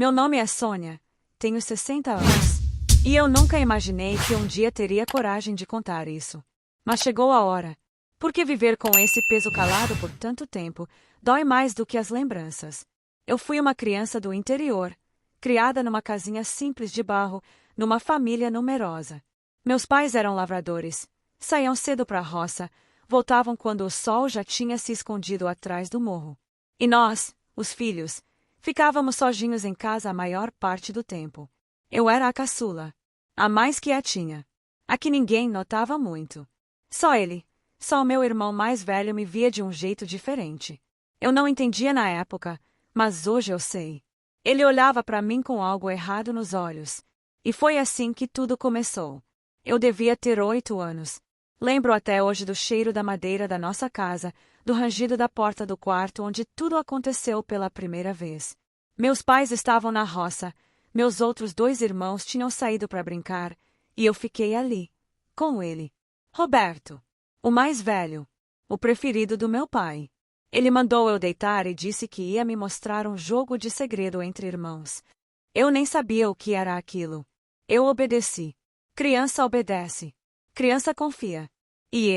Meu nome é Sônia, tenho 60 anos. E eu nunca imaginei que um dia teria coragem de contar isso. Mas chegou a hora. Porque viver com esse peso calado por tanto tempo dói mais do que as lembranças. Eu fui uma criança do interior, criada numa casinha simples de barro, numa família numerosa. Meus pais eram lavradores, saíam cedo para a roça, voltavam quando o sol já tinha se escondido atrás do morro. E nós, os filhos, ficávamos sozinhos em casa a maior parte do tempo. Eu era a caçula, a mais quietinha, a que ninguém notava muito. Só ele, só o meu irmão mais velho me via de um jeito diferente. Eu não entendia na época, mas hoje eu sei. Ele olhava para mim com algo errado nos olhos. E foi assim que tudo começou. Eu devia ter 8 anos. Lembro até hoje do cheiro da madeira da nossa casa, do rangido da porta do quarto onde tudo aconteceu pela primeira vez. Meus pais estavam na roça, meus outros 2 irmãos tinham saído para brincar, e eu fiquei ali, com ele. Roberto, o mais velho, o preferido do meu pai. Ele mandou eu deitar e disse que ia me mostrar um jogo de segredo entre irmãos. Eu nem sabia o que era aquilo. Eu obedeci. Criança obedece. Criança confia. E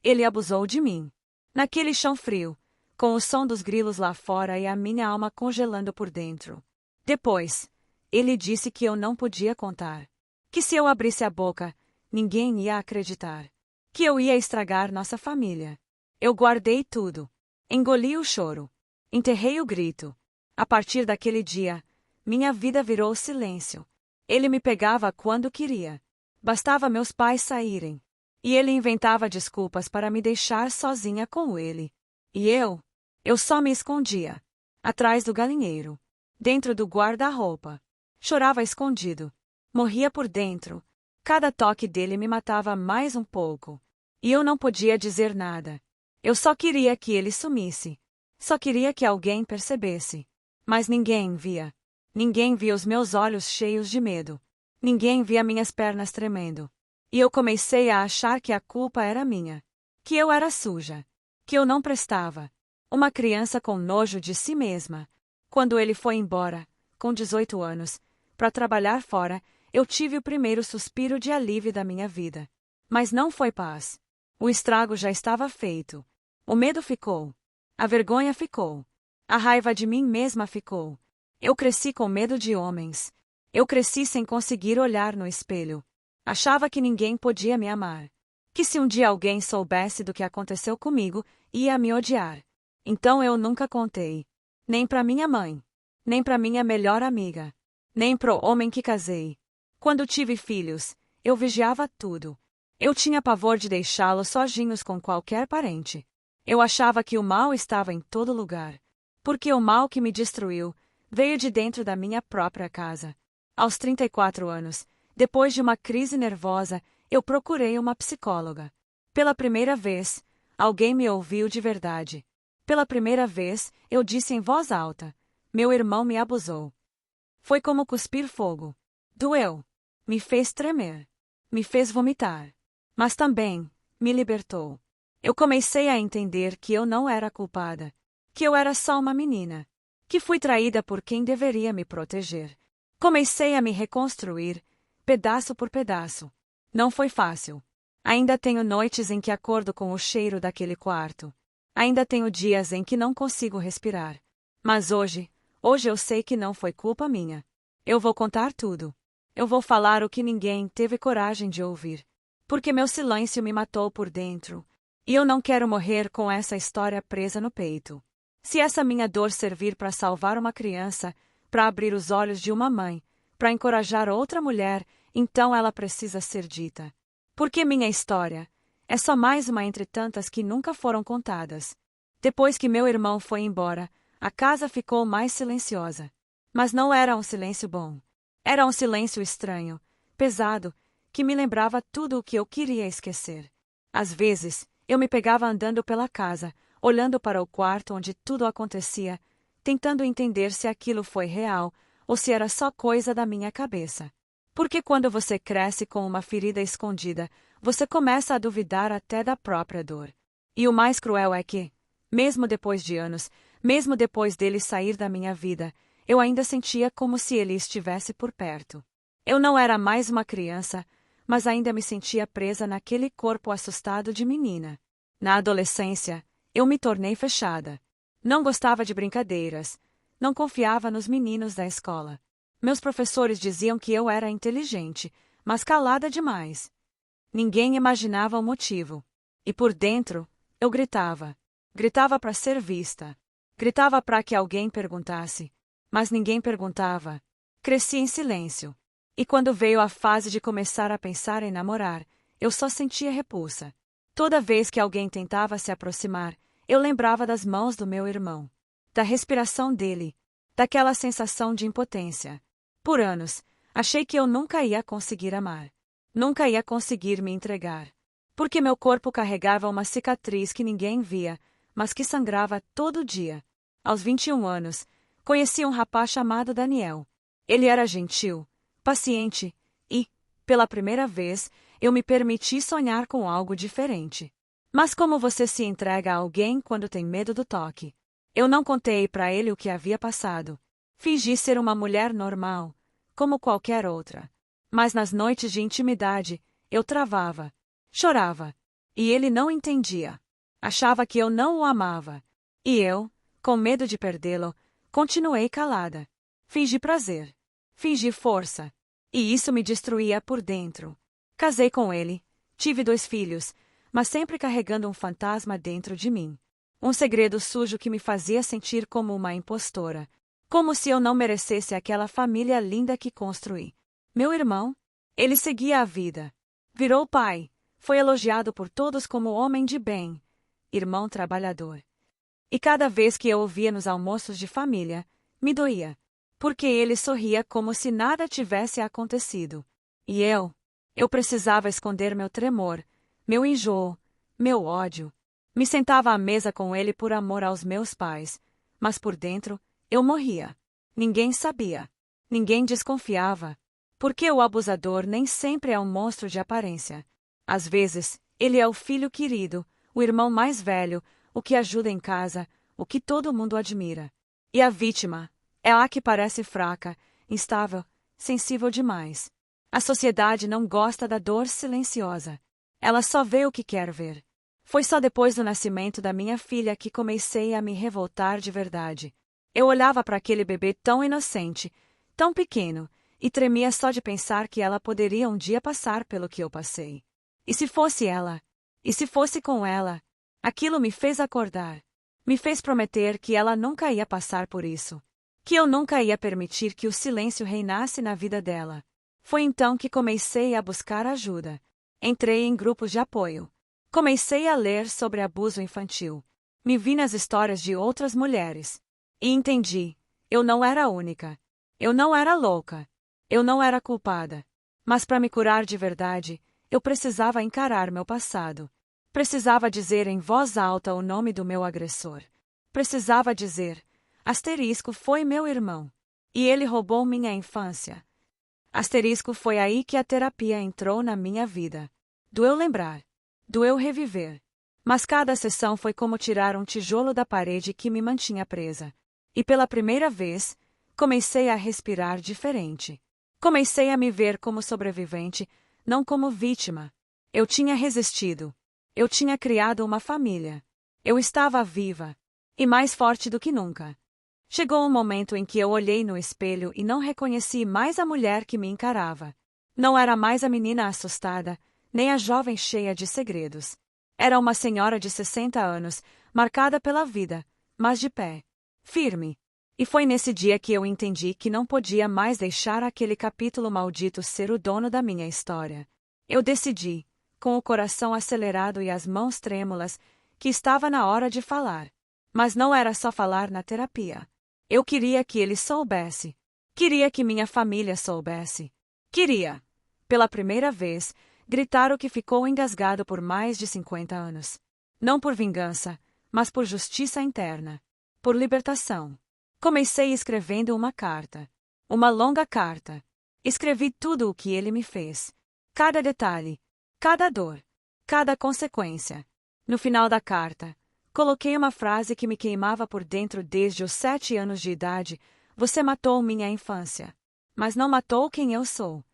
ele abusou de mim. Naquele chão frio, com o som dos grilos lá fora e a minha alma congelando por dentro. Depois, ele disse que eu não podia contar. Que se eu abrisse a boca, ninguém ia acreditar. Que eu ia estragar nossa família. Eu guardei tudo. Engoli o choro. Enterrei o grito. A partir daquele dia, minha vida virou silêncio. Ele me pegava quando queria. Bastava meus pais saírem. E ele inventava desculpas para me deixar sozinha com ele. E eu só me escondia. Atrás do galinheiro. Dentro do guarda-roupa. Chorava escondido. Morria por dentro. Cada toque dele me matava mais um pouco. E eu não podia dizer nada. Eu só queria que ele sumisse. Só queria que alguém percebesse. Mas ninguém via. Ninguém via os meus olhos cheios de medo. Ninguém via minhas pernas tremendo. E eu comecei a achar que a culpa era minha. Que eu era suja. Que eu não prestava. Uma criança com nojo de si mesma. Quando ele foi embora, com 18 anos, para trabalhar fora, eu tive o primeiro suspiro de alívio da minha vida. Mas não foi paz. O estrago já estava feito. O medo ficou. A vergonha ficou. A raiva de mim mesma ficou. Eu cresci com medo de homens. Eu cresci sem conseguir olhar no espelho. Achava que ninguém podia me amar. Que se um dia alguém soubesse do que aconteceu comigo, ia me odiar. Então eu nunca contei. Nem para minha mãe. Nem para minha melhor amiga. Nem pro homem que casei. Quando tive filhos, eu vigiava tudo. Eu tinha pavor de deixá-los sozinhos com qualquer parente. Eu achava que o mal estava em todo lugar. Porque o mal que me destruiu veio de dentro da minha própria casa. Aos 34 anos, depois de uma crise nervosa, eu procurei uma psicóloga. Pela primeira vez, alguém me ouviu de verdade. Pela primeira vez, eu disse em voz alta: meu irmão me abusou. Foi como cuspir fogo. Doeu. Me fez tremer. Me fez vomitar. Mas também me libertou. Eu comecei a entender que eu não era culpada. Que eu era só uma menina. Que fui traída por quem deveria me proteger. Comecei a me reconstruir, pedaço por pedaço. Não foi fácil. Ainda tenho noites em que acordo com o cheiro daquele quarto. Ainda tenho dias em que não consigo respirar. Mas hoje eu sei que não foi culpa minha. Eu vou contar tudo. Eu vou falar o que ninguém teve coragem de ouvir. Porque meu silêncio me matou por dentro. E eu não quero morrer com essa história presa no peito. Se essa minha dor servir para salvar uma criança, para abrir os olhos de uma mãe, para encorajar outra mulher, então ela precisa ser dita. Porque minha história é só mais uma entre tantas que nunca foram contadas. Depois que meu irmão foi embora, a casa ficou mais silenciosa. Mas não era um silêncio bom. Era um silêncio estranho, pesado, que me lembrava tudo o que eu queria esquecer. Às vezes, eu me pegava andando pela casa, olhando para o quarto onde tudo acontecia, tentando entender se aquilo foi real ou se era só coisa da minha cabeça. Porque quando você cresce com uma ferida escondida, você começa a duvidar até da própria dor. E o mais cruel é que, mesmo depois de anos, mesmo depois dele sair da minha vida, eu ainda sentia como se ele estivesse por perto. Eu não era mais uma criança, mas ainda me sentia presa naquele corpo assustado de menina. Na adolescência, eu me tornei fechada. Não gostava de brincadeiras, não confiava nos meninos da escola. Meus professores diziam que eu era inteligente, mas calada demais. Ninguém imaginava o motivo. E por dentro, eu gritava. Gritava para ser vista. Gritava para que alguém perguntasse. Mas ninguém perguntava. Cresci em silêncio. E quando veio a fase de começar a pensar em namorar, eu só sentia repulsa. Toda vez que alguém tentava se aproximar, eu lembrava das mãos do meu irmão, da respiração dele, daquela sensação de impotência. Por anos, achei que eu nunca ia conseguir amar. Nunca ia conseguir me entregar. Porque meu corpo carregava uma cicatriz que ninguém via, mas que sangrava todo dia. Aos 21 anos, conheci um rapaz chamado Daniel. Ele era gentil, paciente e, pela primeira vez, eu me permiti sonhar com algo diferente. Mas como você se entrega a alguém quando tem medo do toque? Eu não contei para ele o que havia passado. Fingi ser uma mulher normal, como qualquer outra. Mas nas noites de intimidade, eu travava, chorava. E ele não entendia. Achava que eu não o amava. E eu, com medo de perdê-lo, continuei calada. Fingi prazer. Fingi força. E isso me destruía por dentro. Casei com ele, tive 2 filhos, mas sempre carregando um fantasma dentro de mim. Um segredo sujo que me fazia sentir como uma impostora. Como se eu não merecesse aquela família linda que construí. Meu irmão? Ele seguia a vida. Virou pai. Foi elogiado por todos como homem de bem. Irmão trabalhador. E cada vez que eu o via nos almoços de família, me doía. Porque ele sorria como se nada tivesse acontecido. E eu precisava esconder meu tremor, meu enjoo, meu ódio. Me sentava à mesa com ele por amor aos meus pais, mas por dentro, eu morria. Ninguém sabia. Ninguém desconfiava. Porque o abusador nem sempre é um monstro de aparência. Às vezes, ele é o filho querido, o irmão mais velho, o que ajuda em casa, o que todo mundo admira. E a vítima é a que parece fraca, instável, sensível demais. A sociedade não gosta da dor silenciosa. Ela só vê o que quer ver. Foi só depois do nascimento da minha filha que comecei a me revoltar de verdade. Eu olhava para aquele bebê tão inocente, tão pequeno, e tremia só de pensar que ela poderia um dia passar pelo que eu passei. E se fosse ela? E se fosse com ela? Aquilo me fez acordar. Me fez prometer que ela nunca ia passar por isso. Que eu nunca ia permitir que o silêncio reinasse na vida dela. Foi então que comecei a buscar ajuda. Entrei em grupos de apoio. Comecei a ler sobre abuso infantil. Me vi nas histórias de outras mulheres. E entendi. Eu não era a única. Eu não era louca. Eu não era culpada. Mas para me curar de verdade, eu precisava encarar meu passado. Precisava dizer em voz alta o nome do meu agressor. Precisava dizer: Asterisco foi meu irmão. E ele roubou minha infância. Asterisco foi aí que a terapia entrou na minha vida. Doeu lembrar. Doeu reviver. Mas cada sessão foi como tirar um tijolo da parede que me mantinha presa. E pela primeira vez, comecei a respirar diferente. Comecei a me ver como sobrevivente, não como vítima. Eu tinha resistido. Eu tinha criado uma família. Eu estava viva. E mais forte do que nunca. Chegou um momento em que eu olhei no espelho e não reconheci mais a mulher que me encarava. Não era mais a menina assustada, nem a jovem cheia de segredos. Era uma senhora de 60 anos, marcada pela vida, mas de pé. Firme. E foi nesse dia que eu entendi que não podia mais deixar aquele capítulo maldito ser o dono da minha história. Eu decidi, com o coração acelerado e as mãos trêmulas, que estava na hora de falar. Mas não era só falar na terapia. Eu queria que ele soubesse. Queria que minha família soubesse. Queria, pela primeira vez, gritar o que ficou engasgado por mais de 50 anos. Não por vingança, mas por justiça interna. Por libertação. Comecei escrevendo uma carta. Uma longa carta. Escrevi tudo o que ele me fez. Cada detalhe. Cada dor. Cada consequência. No final da carta, coloquei uma frase que me queimava por dentro desde os 7 anos de idade, Você matou minha infância. Mas não matou quem eu sou.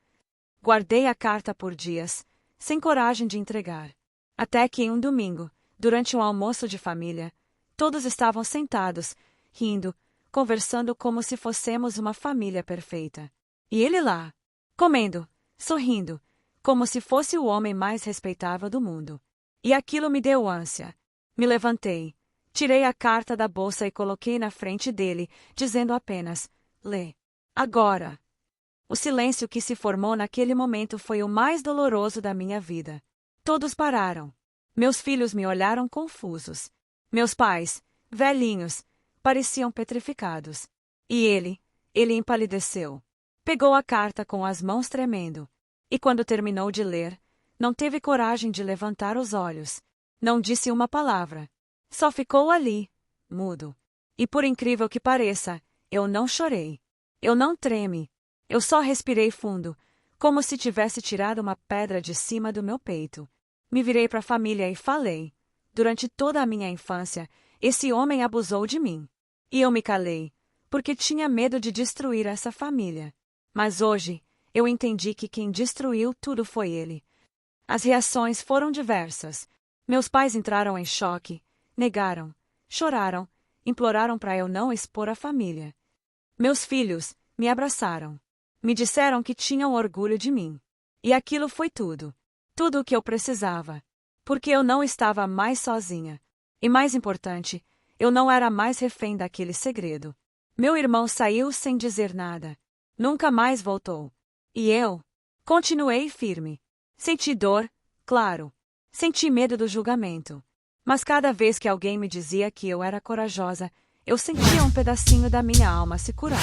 Guardei a carta por dias, sem coragem de entregar. Até que em um domingo, durante um almoço de família, todos estavam sentados, rindo, conversando como se fôssemos uma família perfeita. E ele lá, comendo, sorrindo, como se fosse o homem mais respeitável do mundo. E aquilo me deu ânsia. Me levantei, tirei a carta da bolsa e coloquei na frente dele, dizendo apenas: lê. Agora. O silêncio que se formou naquele momento foi o mais doloroso da minha vida. Todos pararam. Meus filhos me olharam confusos. Meus pais, velhinhos, pareciam petrificados. E ele empalideceu. Pegou a carta com as mãos tremendo. E quando terminou de ler, não teve coragem de levantar os olhos. Não disse uma palavra. Só ficou ali, mudo. E por incrível que pareça, eu não chorei. Eu não tremi. Eu só respirei fundo, como se tivesse tirado uma pedra de cima do meu peito. Me virei para a família e falei: durante toda a minha infância, esse homem abusou de mim. E eu me calei, porque tinha medo de destruir essa família. Mas hoje, eu entendi que quem destruiu tudo foi ele. As reações foram diversas. Meus pais entraram em choque, negaram, choraram, imploraram para eu não expor a família. Meus filhos me abraçaram. Me disseram que tinham orgulho de mim. E aquilo foi tudo. Tudo o que eu precisava. Porque eu não estava mais sozinha. E mais importante, eu não era mais refém daquele segredo. Meu irmão saiu sem dizer nada. Nunca mais voltou. E eu continuei firme. Senti dor, claro. Senti medo do julgamento. Mas cada vez que alguém me dizia que eu era corajosa, eu sentia um pedacinho da minha alma se curar.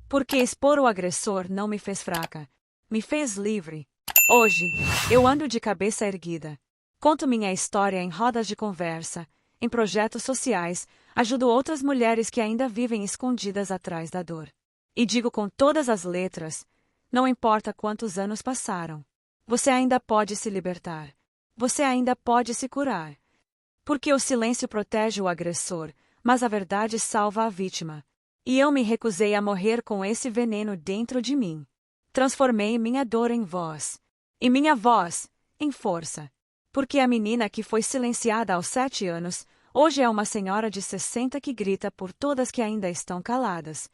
Porque expor o agressor não me fez fraca. Me fez livre. Hoje, eu ando de cabeça erguida. Conto minha história em rodas de conversa, em projetos sociais, ajudo outras mulheres que ainda vivem escondidas atrás da dor. E digo com todas as letras: não importa quantos anos passaram. Você ainda pode se libertar. Você ainda pode se curar. Porque o silêncio protege o agressor, mas a verdade salva a vítima. E eu me recusei a morrer com esse veneno dentro de mim. Transformei minha dor em voz. E minha voz, em força. Porque a menina que foi silenciada aos 7 anos, hoje é uma senhora de 60 que grita por todas que ainda estão caladas.